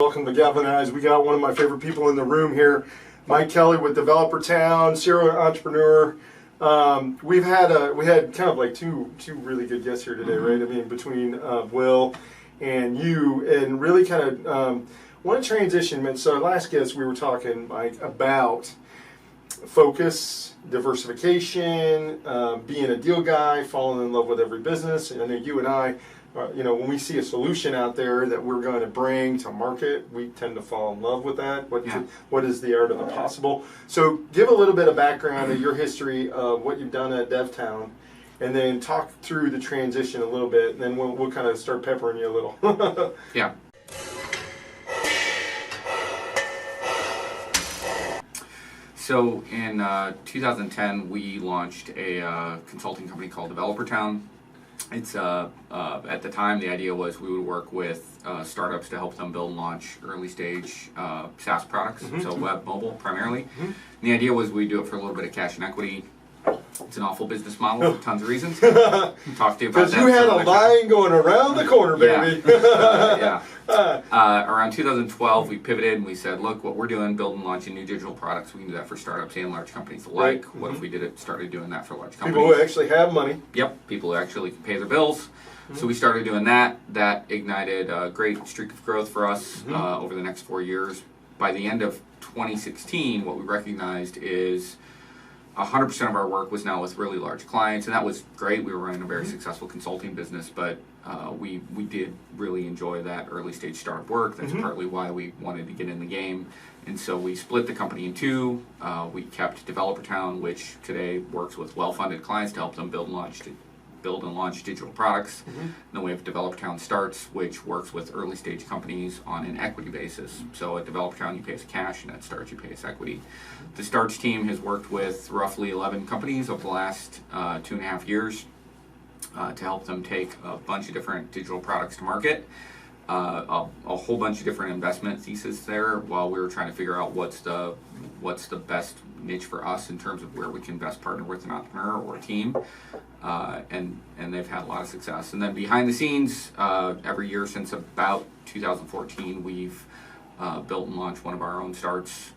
welcome to Galvanize. We got one of my favorite people in the room here, Mike Kelly with Developer Town, serial entrepreneur. We had kind of like two really good guests here today, right? I mean, between Will and you, and really kind of want to transition. So our last guest, we were talking, Mike, about focus, diversification, being a deal guy, falling in love with every business. And I know you and I, when we see a solution out there that we're going to bring to market, we tend to fall in love with that. What is the art of the possible? So give a little bit of background of your history of what you've done at DevTown, and then talk through the transition a little bit, and then we'll kind of start peppering you a little. Yeah. So in 2010, we launched a consulting company called Developer Town. It's at the time, the idea was we would work with startups to help them build and launch early stage SaaS products, so web, mobile primarily. And the idea was we'd do it for a little bit of cash and equity. It's an awful business model for tons of reasons. I'll talk to you about that. Because you had a line going around the corner, baby. Yeah. Around 2012, we pivoted and we said, look, what we're doing, building and launching new digital products, we can do that for startups and large companies alike. Right. What if we started doing that for large companies? People who actually have money. Yep, people who actually can pay their bills. So we started doing that. That ignited a great streak of growth for us over the next 4 years. By the end of 2016, what we recognized is 100% of our work was now with really large clients, and that was great. We were running a very successful consulting business, but we did really enjoy that early stage startup work. That's partly why we wanted to get in the game. And so we split the company in two. We kept Developer Town, which today works with well-funded clients to help them build and launch digital products. And then we have Developer Town Starts, which works with early stage companies on an equity basis. So at Developer Town, you pay us cash, and at Starts, you pay us equity. The Starts team has worked with roughly 11 companies over the last 2.5 years to help them take a bunch of different digital products to market. A whole bunch of different investment theses there while we were trying to figure out what's the best niche for us in terms of where we can best partner with an entrepreneur or a team. And they've had a lot of success. And then behind the scenes, every year since about 2014, we've built and launched one of our own starts,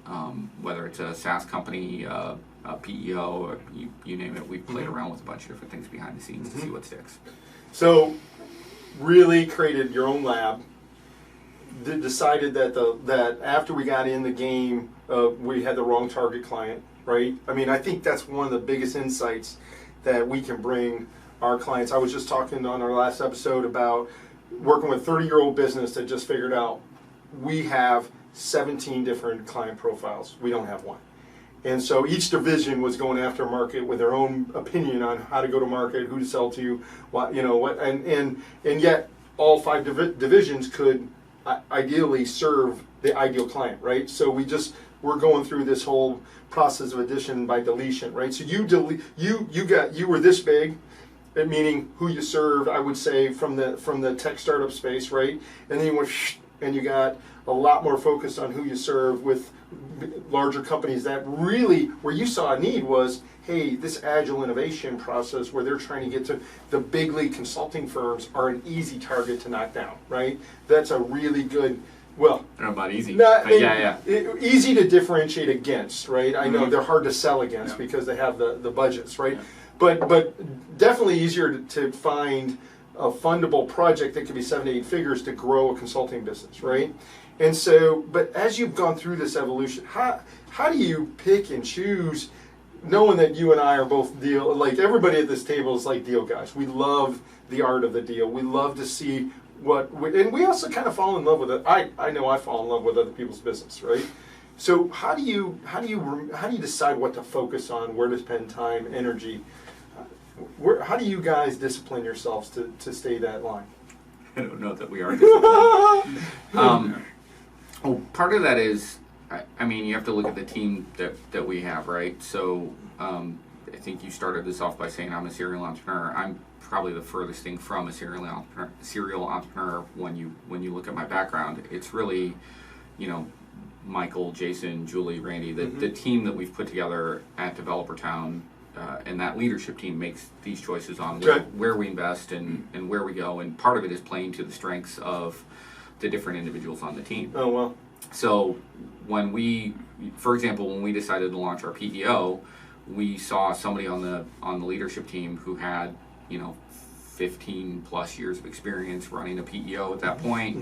whether it's a SaaS company, a PEO, or you name it. We've played around with a bunch of different things behind the scenes to see what sticks. So really created your own lab, decided that after we got in the game, we had the wrong target client, right? I mean, I think that's one of the biggest insights that we can bring our clients. I was just talking on our last episode about working with a 30-year-old business that just figured out we have 17 different client profiles. We don't have one. And so each division was going after market with their own opinion on how to go to market, who to sell to, and yet all 5 divisions could ideally serve the ideal client, right? So we're going through this whole process of addition by deletion, right? So you were this big, meaning who you serve, I would say from the tech startup space, right? And then you went and you got a lot more focused on who you serve with larger companies that really, where you saw a need was, hey, this agile innovation process where they're trying to get to the big league consulting firms are an easy target to knock down, right? That's a really good, well, I don't know about easy. Easy to differentiate against, right? I know they're hard to sell against because they have the budgets, right? Yeah. But definitely easier to find a fundable project that could be 7 to 8 figures to grow a consulting business, right? And so, but as you've gone through this evolution, how do you pick and choose, knowing that you and I are both deal, like everybody at this table is like deal guys. We love the art of the deal. We love to see and we also kind of fall in love with it. I know I fall in love with other people's business, right? So how do you decide what to focus on, where to spend time, energy? How do you guys discipline yourselves to stay that line? I don't know that we are disciplined. Part of that is, I mean, you have to look at the team that we have, right? So I think you started this off by saying I'm a serial entrepreneur. I'm probably the furthest thing from a serial entrepreneur when you look at my background. It's really, Michael, Jason, Julie, Randy, the team that we've put together at Developer Town, and that leadership team makes these choices on where we invest and where we go. And part of it is playing to the strengths of the different individuals on the team. Oh, well. So for example, when we decided to launch our PEO, we saw somebody on the leadership team who had, 15 plus years of experience running a PEO at that point.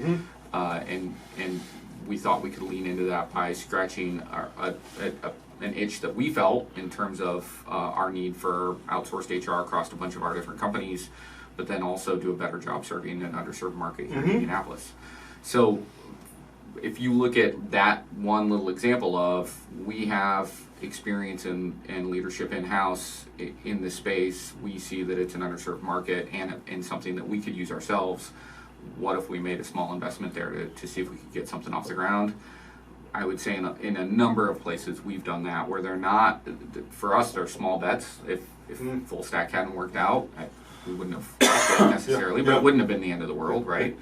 And we thought we could lean into that by scratching an itch that we felt in terms of our need for outsourced HR across a bunch of our different companies, but then also do a better job serving an underserved market here in Indianapolis. So if you look at that one little example of, we have experience in leadership in-house in this space, we see that it's an underserved market and something that we could use ourselves. What if we made a small investment there to see if we could get something off the ground? I would say in a number of places we've done that, where they're not, for us, they're small bets. If full stack hadn't worked out, we wouldn't have necessarily, but it wouldn't have been the end of the world, right?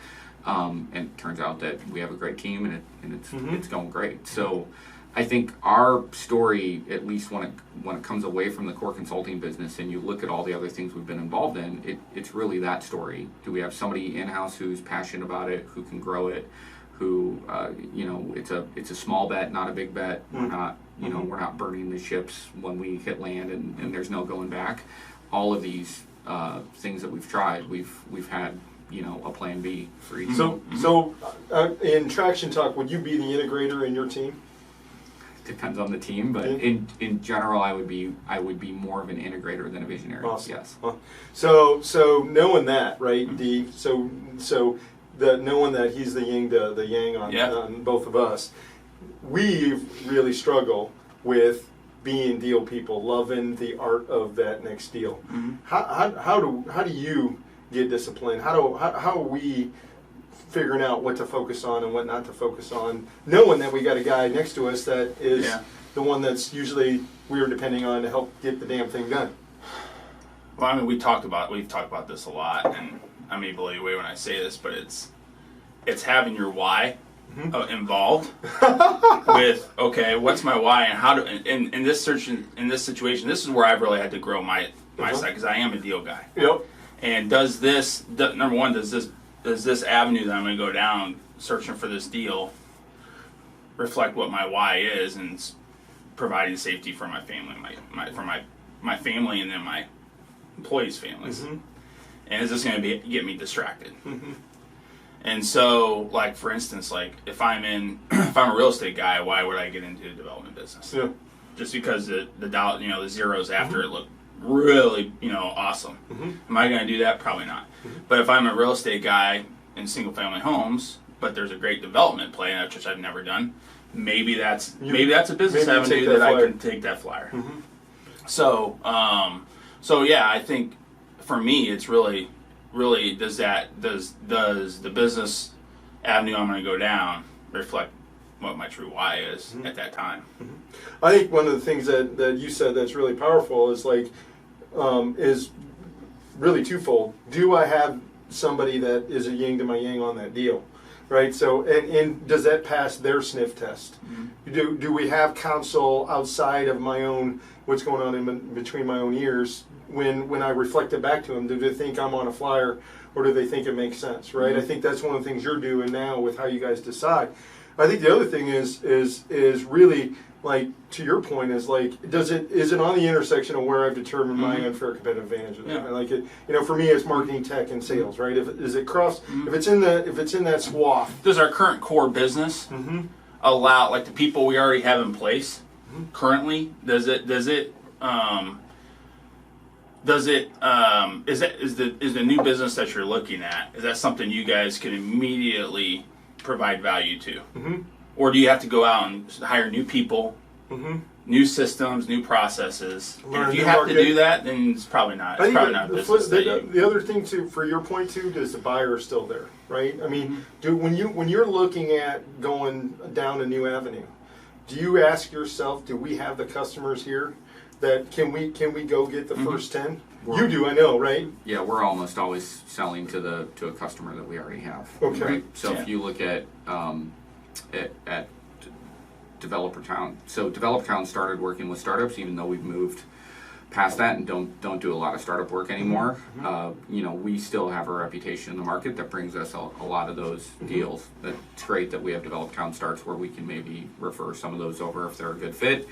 And it turns out that we have a great team and it's going great. So I think our story, at least when it comes away from the core consulting business and you look at all the other things we've been involved in, it's really that story. Do we have somebody in-house who's passionate about it, who can grow it, who it's a small bet, not a big bet. We're not we're not burning the ships when we hit land and there's no going back. All of these things that we've tried, we've had a plan B for each. So in Traction Talk, would you be the integrator in your team? Depends on the team, but in general, I would be more of an integrator than a visionary. Awesome. Yes. So knowing that, right, D. So knowing that he's the yin to the yang on both of us, we really struggle with being deal people, loving the art of that next deal. How do you get disciplined? How are we figuring out what to focus on and what not to focus on, knowing that we got a guy next to us that is the one that's usually we're depending on to help get the damn thing done? Well, I mean, we've talked about this a lot, and I may blow you away when I say this, but it's having your why involved with, okay, what's my why, and how do in this situation, this is where I've really had to grow my side, because I am a deal guy. Yep. And does this avenue that I'm going to go down, searching for this deal, reflect what my why is, and providing safety for my family, my family, and then my employees' families. And is this going to get me distracted? And so, like, for instance, like if I'm a real estate guy, why would I get into the development business? Yeah. Just because the zeros after it look really, awesome. Am I going to do that? Probably not. But if I'm a real estate guy in single family homes, but there's a great development play, which I've never done, maybe that's a business avenue that I can take that flyer. So yeah, I think for me, it's really does the business avenue I'm going to go down reflect what my true why is at that time. I think one of the things that you said that's really powerful is is really twofold. Do I have somebody that is a yin to my yang on that deal, right? So and does that pass their sniff test? Do we have counsel outside of my own, what's going on in between my own ears? When I reflect it back to them, do they think I'm on a flyer, or do they think it makes sense, right? I think that's one of the things you're doing now with how you guys decide. I think the other thing is really, like, to your point, is it on the intersection of where I've determined my unfair competitive advantages? Yeah. Like it, for me, it's marketing, tech, and sales, right? If it's in that swath. Does our current core business allow, like, the people we already have in place currently? Is the new business that you're looking at, is that something you guys can immediately provide value to? Or do you have to go out and hire new people, new systems, new processes? And if you have to do that, then it's probably not. It's probably not a business. The other thing too, for your point too, is the buyer still there, right? I mean, when you're looking at going down a new avenue, do you ask yourself, do we have the customers here that can we go get the first 10? You do, I know, right? Yeah, we're almost always selling to a customer that we already have. Okay. Right? So if you look at Developer Town, so Developer Town started working with startups, even though we've moved past that and don't do a lot of startup work anymore, we still have a reputation in the market that brings us a lot of those deals. It's great that we have developed town starts where we can maybe refer some of those over if they're a good fit.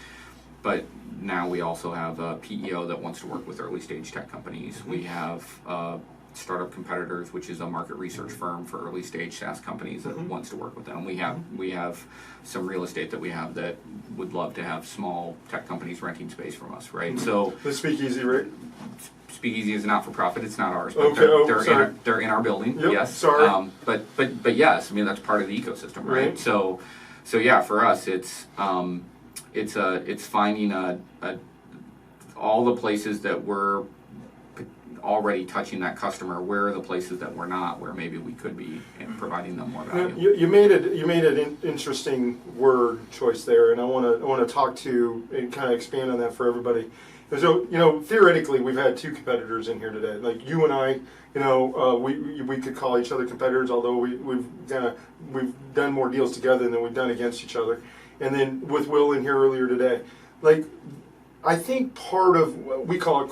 But now we also have a PEO that wants to work with early stage tech companies. We have Startup Competitors, which is a market research firm for early stage SaaS companies that wants to work with them. We have some real estate that we have that would love to have small tech companies renting space from us, right? So the Speakeasy, right? Speakeasy is a not-for-profit; it's not ours, but Okay. they're in our building. Yep, Yes, sorry. But yes, I mean that's part of the ecosystem, right? So yeah, for us, it's finding all the places that we're already touching that customer. Where are the places that we're not, where maybe we could be providing them more value? You made an interesting word choice there, and I want to talk to and kind of expand on that for everybody. So theoretically, we've had two competitors in here today. Like you and I, we could call each other competitors, although we've done more deals together than we've done against each other. And then with Will in here earlier today, like. I think part of I call it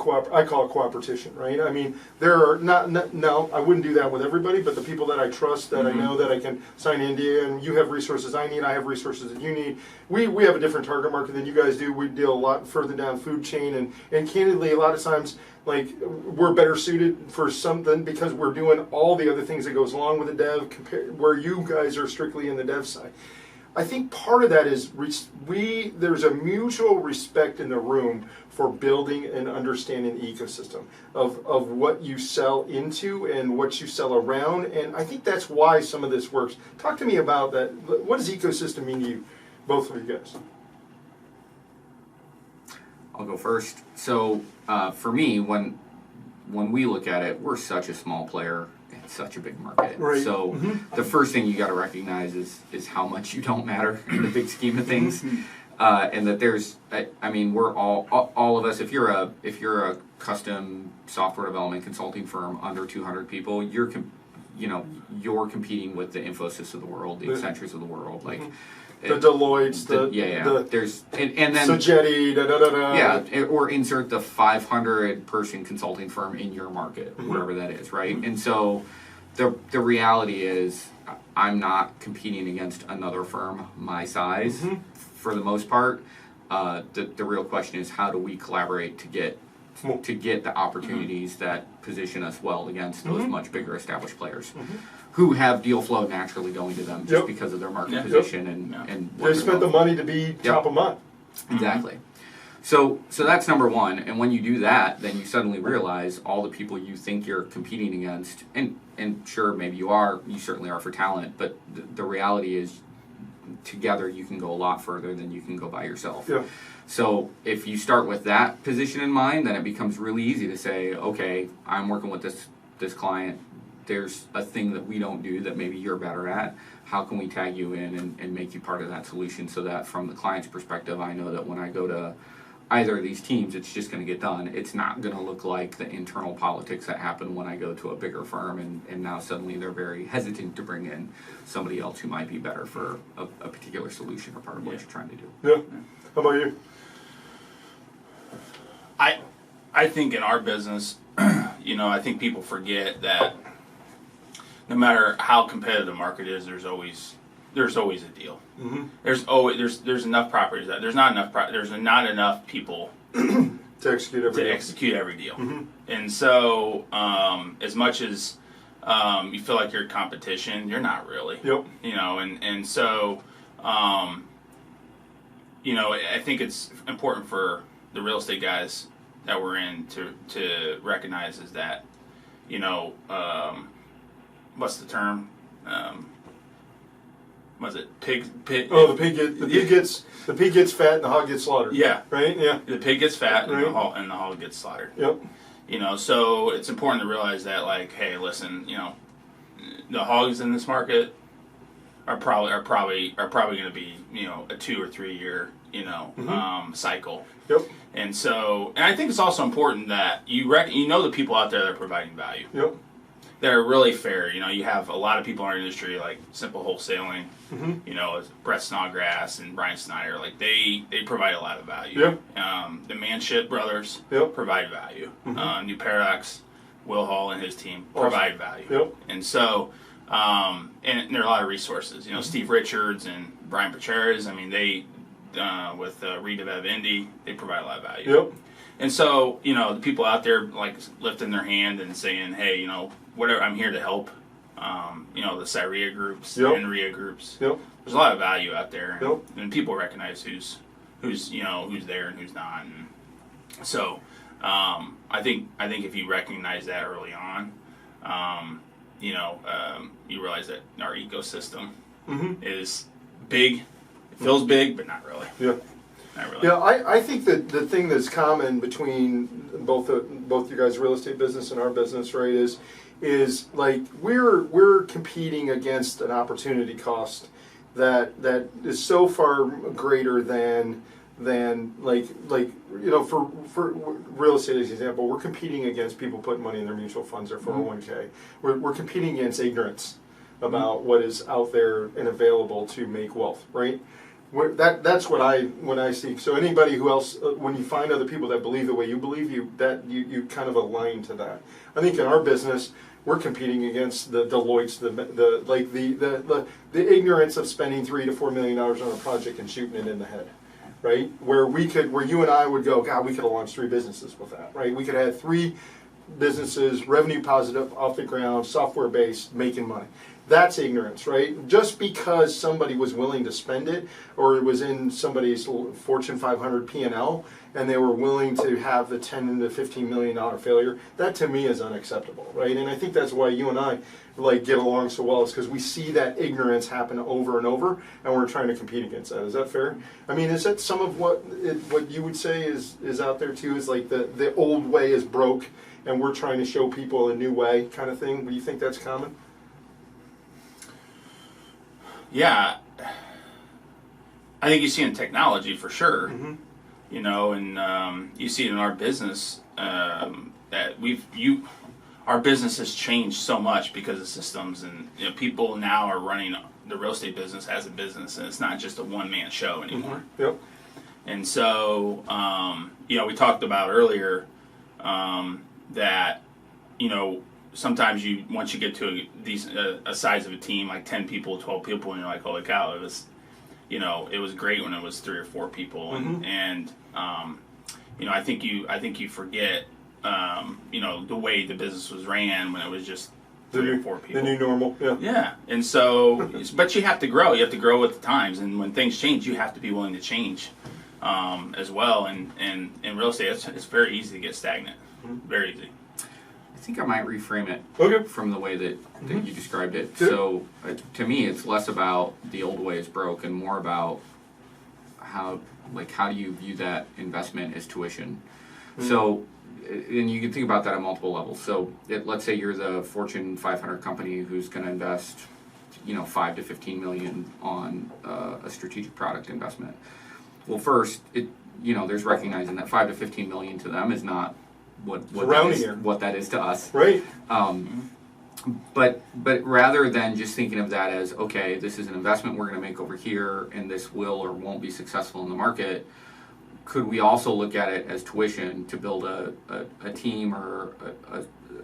cooperation, right? I mean, there are no, I wouldn't do that with everybody, but the people that I trust, that I know that I can sign NDA, and you have resources I need, I have resources that you need. We have a different target market than you guys do. We deal a lot further down food chain, and candidly, a lot of times, like we're better suited for something because we're doing all the other things that goes along with the dev, where you guys are strictly in the dev side. I think part of that is there's a mutual respect in the room for building and understanding the ecosystem of what you sell into and what you sell around, and I think that's why some of this works. Talk to me about that. What does ecosystem mean to you, both of you guys? I'll go first. So for me, when we look at it, we're such a small player. It's such a big market. Right. So the first thing you got to recognize is how much you don't matter in the big scheme of things, and that there's. I mean, we're all of us. If you're a custom software development consulting firm under 200 people, you're competing with the Infosys of the world, the Accentures of the world, like. The Deloitte's, There's and then Sogeti, or insert the 500 person consulting firm in your market, wherever that is, right? And so the reality is, I'm not competing against another firm my size for the most part. The real question is, how do we collaborate to get the opportunities that position us well against those much bigger established players who have deal flow naturally going to them just because of their market position and what they spent the money to be top of mind. Exactly. So that's number one. And when you do that, then you suddenly realize all the people you think you're competing against, and sure, maybe you certainly are for talent, but the reality is together you can go a lot further than you can go by yourself. Yeah. So if you start with that position in mind, then it becomes really easy to say, okay, I'm working with this client. There's a thing that we don't do that maybe you're better at. How can we tag you in and make you part of that solution so that from the client's perspective, I know that when I go to either of these teams, it's just going to get done. It's not going to look like the internal politics that happen when I go to a bigger firm and now suddenly they're very hesitant to bring in somebody else who might be better for a particular solution or part of what you're trying to do. Yeah. How about you? I think in our business, I think people forget that no matter how competitive the market is, there's always a deal. There's enough properties that there's not enough people to execute every deal. And so as much as you feel like you're competition, you're not really. Yep. And so I think it's important for the real estate guys that we're in to recognize is that what's the term? Was it pig? Oh, the pig gets fat and the hog gets slaughtered. Yeah. Right. Yeah. The pig gets fat Right. and the hog gets slaughtered. Yep. So it's important to realize that, like, hey, listen, the hogs in this market are probably going to be a 2 or 3 year cycle. Yep. And I think it's also important that you know the people out there that are providing value. Yep. they're really fair. You know, you have a lot of people in our industry like Simple Wholesaling, you know, Brett Snodgrass and Brian Snyder. Like they provide a lot of value. The Manship brothers provide value. New Paradox, Will Hall and his team provide value. And so, and there are a lot of resources. You know, Steve Richards and Brian Pacheras. I mean, they with Rita Bev Indy, they provide a lot of value. And so, you know, the people out there like lifting their hand and saying, hey, you know, whatever, I'm here to help. You know, the Cyria groups, the NRIA groups. There's a lot of value out there, and people recognize who's you know who's there and who's not. And so, I think if you recognize that early on, you know, you realize that our ecosystem is big. It feels big, but not really. Not really. Yeah, I think that the thing that's common between both you guys' real estate business and our business, right, is like we're competing against an opportunity cost that is so far greater than like you know, for real estate as an example, we're competing against people putting money in their mutual funds or 401k. We're competing against ignorance about what is out there and available to make wealth, right? That's what when I see. So anybody who else, when you find other people that believe the way you believe, you kind of align to that. I think in our business, we're competing against the Deloitte's, the ignorance of spending $3 to $4 million on a project and shooting it in the head, right? Where you and I would go, God, we could have launched 3 businesses with that, right? We could have had 3 businesses, revenue positive, off the ground, software based, making money. That's ignorance, right? Just because somebody was willing to spend it, or it was in somebody's Fortune 500 P&L, and they were willing to have the $10 to $15 million failure, that to me is unacceptable, right? And I think that's why you and I like get along so well, is because we see that ignorance happen over and over, and we're trying to compete against that. Is that fair? I mean, is that some of what you would say is out there too? Is like the old way is broke, and we're trying to show people a new way, kind of thing? Do you think that's common? Yeah, I think you see it in technology for sure. You know, and you see it in our business that our business has changed so much because of systems, and you know, people now are running the real estate business as a business, and it's not just a one-man show anymore. And so, you know, we talked about earlier that, you know, sometimes once you get to a size of a team, like 10 people, 12 people, and you're like, holy cow, it was, you know, it was great when it was 3 or 4 people, and you know, I think you forget, you know, the way the business was ran when it was just 3 or 4 people. The new normal, yeah. And so, but you have to grow. You have to grow with the times, and when things change, you have to be willing to change as well. And in real estate, it's very easy to get stagnant. Very easy. I think I might reframe it from the way that you described it. So to me, it's less about the old way is broke and more about how do you view that investment as tuition. So, and you can think about that at multiple levels. So let's say you're the Fortune 500 company who's going to invest, you know, 5 to 15 million on a strategic product investment. Well, first, you know, there's recognizing that 5 to 15 million to them is not what that is to us, right? But rather than just thinking of that as, okay, this is an investment we're going to make over here, and this will or won't be successful in the market, could we also look at it as tuition to build a team or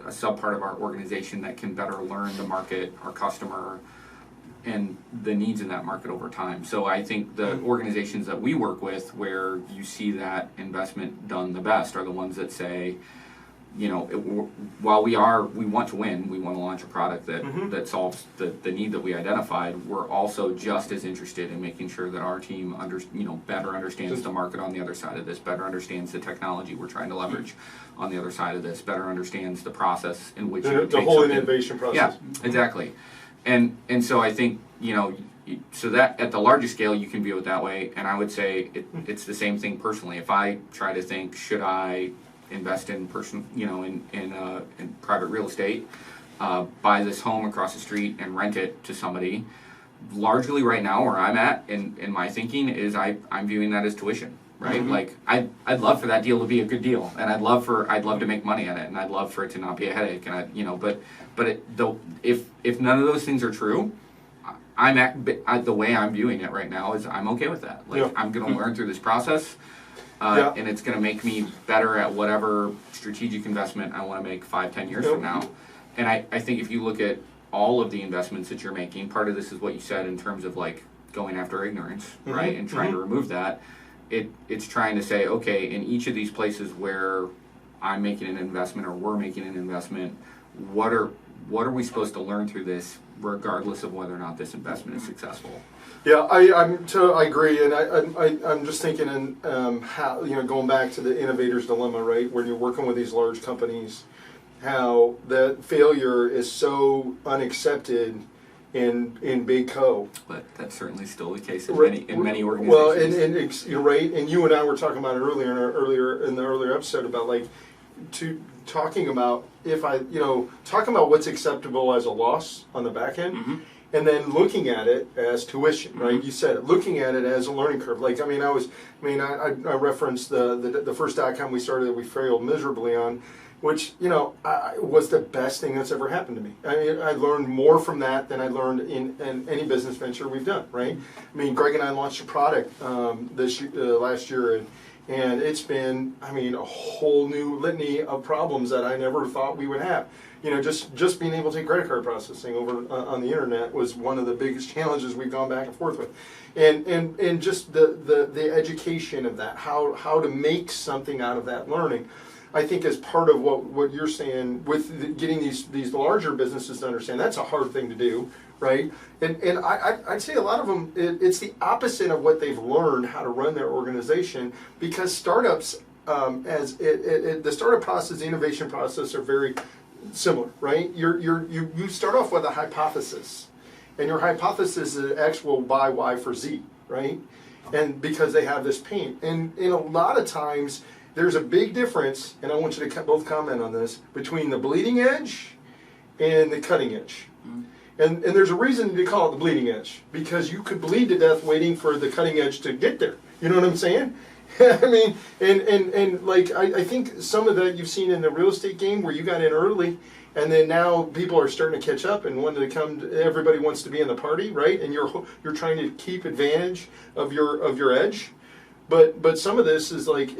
a sub part of our organization that can better learn the market, our customer, and the needs in that market over time? So I think the organizations that we work with where you see that investment done the best are the ones that say, you know, while we want to win, we want to launch a product that solves the need that we identified, we're also just as interested in making sure that our team better understands the market on the other side of this, better understands the technology we're trying to leverage on the other side of this, better understands the process in which the whole innovation process. Yeah, exactly. And so I think, you know, so that at the largest scale you can view it that way, and I would say it's the same thing personally. If I try to think, should I invest in in private real estate, buy this home across the street and rent it to somebody, largely right now where I'm at in my thinking is I'm viewing that as tuition. right? Like I'd love for that deal to be a good deal, and I'd love to make money at it, and I'd love for it to not be a headache, and if none of those things are true, the way I'm viewing it right now is I'm okay with that. Like I'm going to learn through this process, and it's going to make me better at whatever strategic investment I want to make 5-10 years from now. And I think if you look at all of the investments that you're making, part of this is what you said in terms of like going after ignorance, right, and trying to remove that. It's trying to say, okay, in each of these places where I'm making an investment or we're making an investment, what are we supposed to learn through this, regardless of whether or not this investment is successful? Yeah, I agree, and I'm just thinking in how, going back to the innovator's dilemma, right? When you're working with these large companies, how that failure is so unaccepted in big co. But that's certainly still the case in many organizations. Well, and you're right, and you and I were talking about it earlier in the earlier episode about talking about talking about what's acceptable as a loss on the back end, and then looking at it as tuition, right? You said it, looking at it as a learning curve. Like, I referenced the first .com we started that we failed miserably on, which was the best thing that's ever happened to me. I learned more from that than I learned in any business venture we've done, right? Greg and I launched a product last year, and it's been, a whole new litany of problems that I never thought we would have. Just being able to take credit card processing over on the internet was one of the biggest challenges we've gone back and forth with, and just the education of that, how to make something out of that learning. I think as part of what you're saying with getting these larger businesses to understand, that's a hard thing to do, right? And I'd say a lot of them, it's the opposite of what they've learned how to run their organization, because startups, the startup process, the innovation process are very similar, right? You start off with a hypothesis, and your hypothesis is X will buy Y for Z, right? And because they have this pain, and a lot of times, there's a big difference, and I want you to both comment on this, between the bleeding edge and the cutting edge. And there's a reason to call it the bleeding edge, because you could bleed to death waiting for the cutting edge to get there. You know what I'm saying? I think some of that you've seen in the real estate game where you got in early, and then now people are starting to catch up and wanting to come. Everybody wants to be in the party, right? And you're trying to keep advantage of your edge. But some of this is like,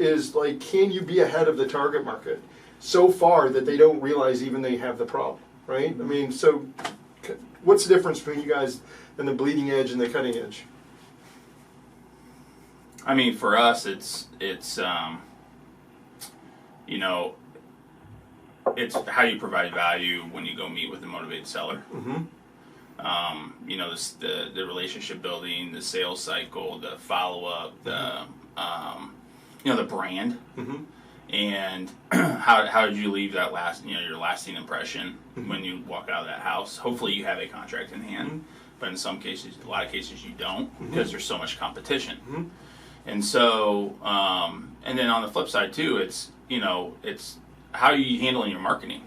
can you be ahead of the target market so far that they don't realize even they have the problem, right? So what's the difference between you guys and the bleeding edge and the cutting edge? For us, it's how you provide value when you go meet with a motivated seller. The relationship building, the sales cycle, the follow up, the brand, and how did you leave that your lasting impression when you walk out of that house? Hopefully you have a contract in hand, but in some cases, a lot of cases you don't, because there's so much competition. And so, and then on the flip side too, it's how are you handling your marketing?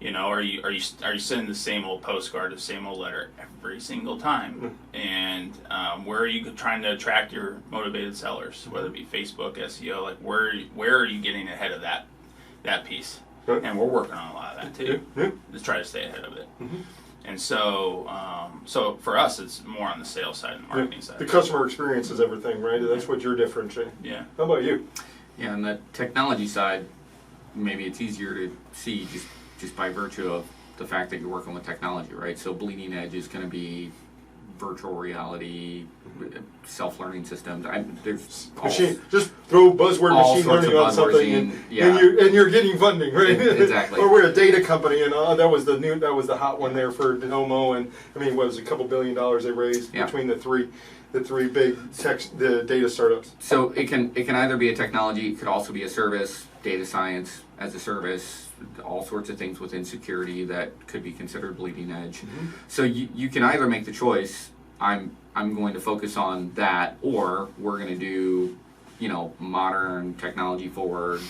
Are you sending the same old postcard, the same old letter every single time? And where are you trying to attract your motivated sellers? Whether it be Facebook, SEO, like where are you getting ahead of that piece? Right. And we're working on a lot of that too. Just try to stay ahead of it. And so, so for us, it's more on the sales side and the marketing side. The customer experience is everything, right? That's what you're differentiating. Yeah. How about you? Yeah, on the technology side, maybe it's easier to see just by virtue of the fact that you're working with technology, right? So bleeding edge is going to be virtual reality, self-learning systems. There's just throw buzzword machine learning on something, and you're getting funding, right? Exactly. Or we're a data company, and that was the hot one there for Denomo, and what was it, a couple $2 billion they raised between the three big the data startups. So it can either be a technology, it could also be a service, data science as a service, all sorts of things within security that could be considered bleeding edge. So you can either make the choice, I'm going to focus on that, or we're going to do modern technology forward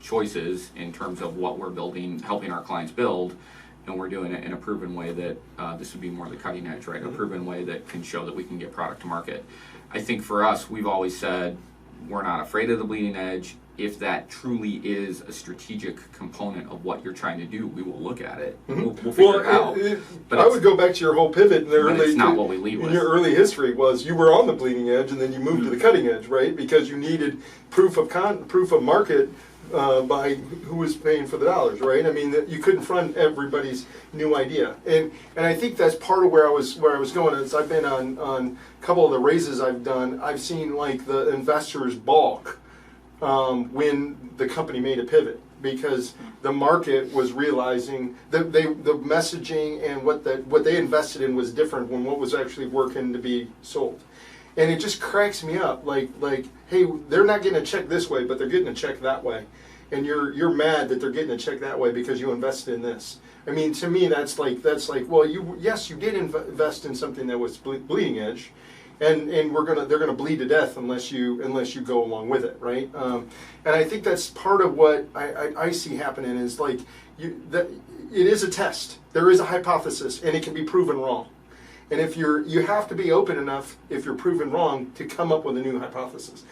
choices in terms of what we're building, helping our clients build, and we're doing it in a proven way that this would be more the cutting edge, right? A proven way that can show that we can get product to market. I think for us, we've always said we're not afraid of the bleeding edge. If that truly is a strategic component of what you're trying to do, we will look at it. We'll figure it out. But I would go back to your whole pivot in the early. it's not what we lead in with. your early history was you were on the bleeding edge and then you moved to the cutting edge, right? Because you needed proof of market by who was paying for the dollars, right? I mean, that you couldn't front everybody's new idea, and I think that's part of where I was going. Is I've been on a couple of the raises I've done. I've seen like the investors balk when the company made a pivot because the market was realizing that the messaging and what they invested in was different when what was actually working to be sold. And it just cracks me up, like, hey, they're not getting a check this way, but they're getting a check that way, and you're mad that they're getting a check that way because you invested in this. I mean, to me, that's like, well, you did invest in something that was bleeding edge, and they're gonna bleed to death unless you go along with it, right? And I think that's part of what I see happening is like that it is a test. There is a hypothesis, and it can be proven wrong. And if you have to be open enough, if you're proven wrong, to come up with a new hypothesis.